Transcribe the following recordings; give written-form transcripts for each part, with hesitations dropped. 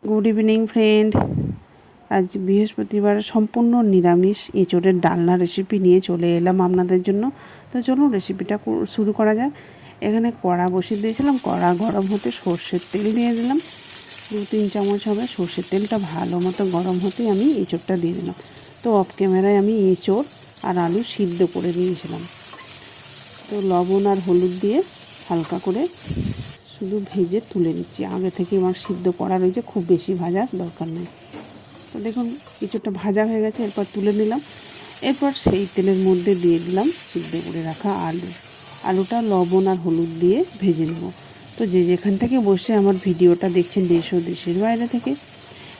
Good evening friend. আজ বৃহস্পতিবার সম্পূর্ণ নিরামিষ এঁচোড়ের ডালনা রেসিপি নিয়ে চলে এলাম আপনাদের জন্য। তো চলুন রেসিপিটা শুরু করা যাক। এখানে কড়া বসিয়ে দিয়েছিলাম, কড়া গরম হতে সর্ষের তেল দিয়ে দিলাম, 2-3 চামচ হবে। সর্ষের তেলটা ভালো মতো গরম হতে আমি এঁচোড়টা দিয়ে দিলাম। তো অফ ক্যামেরায় আমি এঁচোড় আর আলু সিদ্ধ করে নিয়েছিলাম। তো লবণ আর হলুদ দিয়ে হালকা করে শুধু ভেজে তুলে নিচ্ছি। আগে থেকে আমার সিদ্ধ করা রয়েছে, খুব বেশি ভাজার দরকার নেই। তো দেখুন কিছুটা ভাজা হয়ে গেছে, এরপর তুলে নিলাম। এরপর সেই তেলের মধ্যে দিয়ে দিলাম সিদ্ধ করে রাখা আলুটা লবণ আর হলুদ দিয়ে ভেজে নেব। তো যে যেখান থেকে বসে আমার ভিডিওটা দেখছেন, দেশ ও দেশের বাইরে থেকে,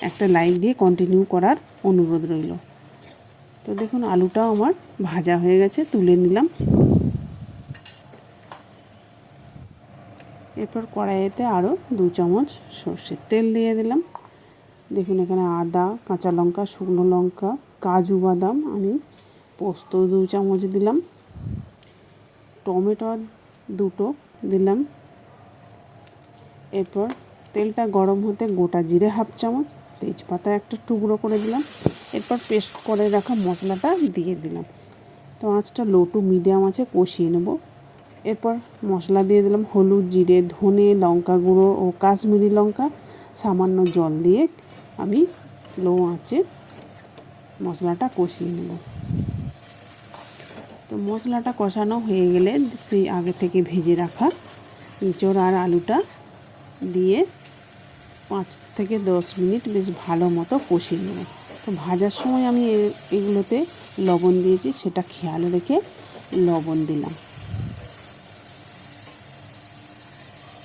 একটা লাইক দিয়ে কন্টিনিউ করার অনুরোধ রইল। তো দেখুন আলুটাও আমার ভাজা হয়ে গেছে, তুলে নিলাম। এরপর কড়াইতে আরও 2 চামচ সর্ষের তেল দিয়ে দিলাম। দেখুন এখানে আদা, কাঁচা লঙ্কা, শুকনো লঙ্কা, কাজু বাদাম, আমি পোস্ত 2 চামচ দিলাম, টমেটো 2টো দিলাম। এরপর তেলটা গরম হতে গোটা জিরে 1/2 চামচ, তেজপাতা একটা টুকরো করে দিলাম। এরপর পেস্ট করে রাখা মশলাটা দিয়ে দিলাম। তো আঁচটা লো টু মিডিয়াম আছে কষিয়ে নেব। এরপর মশলা দিয়ে দিলাম হলুদ, জিরে, ধনে, লঙ্কা গুঁড়ো ও কাশ্মীরি লঙ্কা। সামান্য জল দিয়ে আমি লো আঁচে মশলাটা কষিয়ে নেব। তো মশলাটা কষানো হয়ে গেলে সেই আগে থেকে ভেজে রাখা এঁচোড় আর আলুটা দিয়ে 5 থেকে 10 মিনিট বেশ ভালো মতো কষিয়ে নেব। তো ভাজার সময় আমি এগুলোতে লবণ দিয়েছি, সেটা খেয়াল রেখে লবণ দিলাম।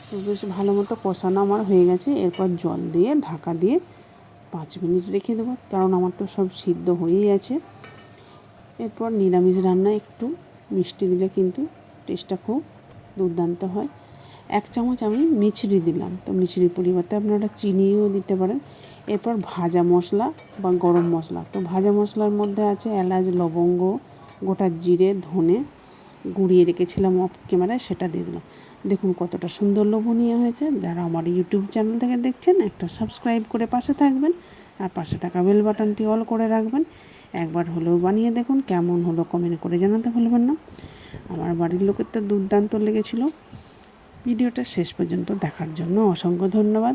তো বেশ ভালো মতো কষানো আমার হয়ে গেছে। এরপর জল দিয়ে ঢাকা দিয়ে 5 মিনিট রেখে দেবো, কারণ আমার তো সব সিদ্ধ হয়েই আছে। এরপর নিরামিষ রান্না একটু মিষ্টি দিলে কিন্তু টেস্টটা খুব দুর্দান্ত হয়। 1 চামচ আমি মিছরি দিলাম। তো মিছরির পরিবর্তে আপনারা চিনিও দিতে পারেন। এরপর ভাজা মশলা বা গরম মশলা, তো ভাজা মশলার মধ্যে আছে এলাচ, লবঙ্গ, গোটা জিরে, ধনে গুঁড়িয়ে রেখেছিলাম অফ ক্যামেরায়, সেটা দিয়ে দিলাম। দেখুন কতটা সুন্দর লোভনীয় হয়েছে। যারা আমার ইউটিউব চ্যানেল থেকে দেখছেন, একটা সাবস্ক্রাইব করে পাশে থাকবেন, আর পাশে থাকা বেল বাটনটি অল করে রাখবেন। একবার হলেও বানিয়ে দেখুন, কেমন হলো কমেন্ট করে জানাতে ভুলবেন না। আমার বাড়ির লোকের তো দুর্দান্ত লেগেছিল। ভিডিওটা শেষ পর্যন্ত দেখার জন্য অসংখ্য ধন্যবাদ।